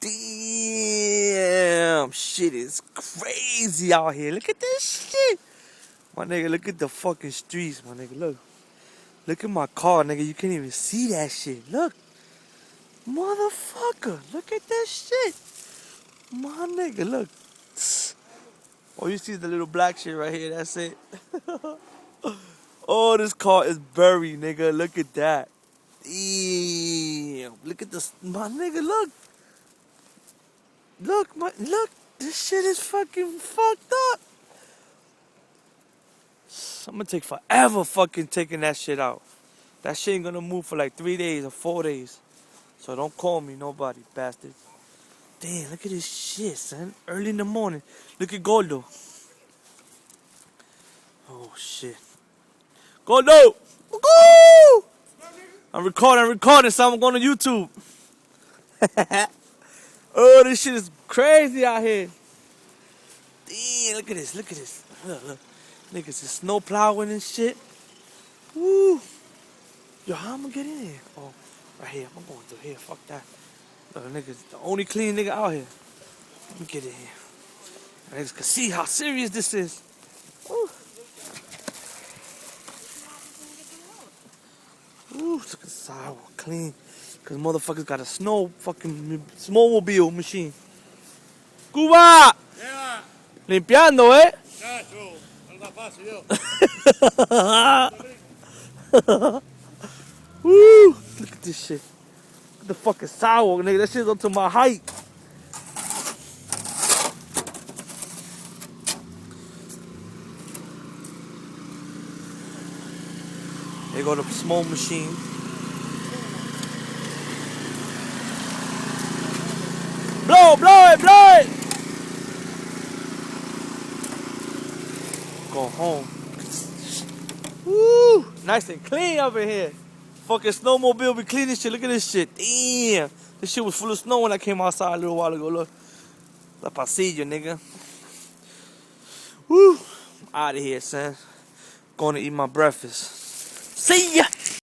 Damn, shit is crazy out here. Look at this shit. My nigga, look at the fucking streets, my nigga. Look. Look at my car, nigga. You can't even see that shit. Look. Motherfucker. Look at that shit. My nigga, look. Oh, you see the little black shit right here. That's it. Oh, this car is buried, nigga. Look at that. Damn. Look at this. My nigga, look. Look. This shit is fucking fucked up. I'm gonna take forever fucking taking that shit out. That shit ain't gonna move for like 3 days or 4 days. So don't call me, nobody, bastards. Damn, look at this shit, son. Early in the morning. Look at Gordo. Oh, shit. Gordo! Woo! I'm recording, so I'm going to YouTube. Oh, this shit is crazy out here. Damn, look at this. Look. Niggas is snow plowing and shit. Woo! Yo, how I'm gonna get in here? Oh, right here. I'm going through here. Fuck that. Look, niggas, the only clean nigga out here. Let me get in here. Niggas can see how serious this is. Woo! Ooh, look at the sidewalk, clean. Cause motherfuckers got a snowmobile machine. Cuba! Yeah. Limpiando, eh? Chacho, anda fácil yo. Woo! Look at this shit. Look at the fucking sidewalk, nigga. That shit's up to my height. There go the small machine. Blow it! Go home. Woo! Nice and clean over here. Fucking snowmobile be clean this shit. Look at this shit. Damn. This shit was full of snow when I came outside a little while ago. Look. La Pasilla, nigga. Woo! I'm out of here, son. Going to eat my breakfast. See ya!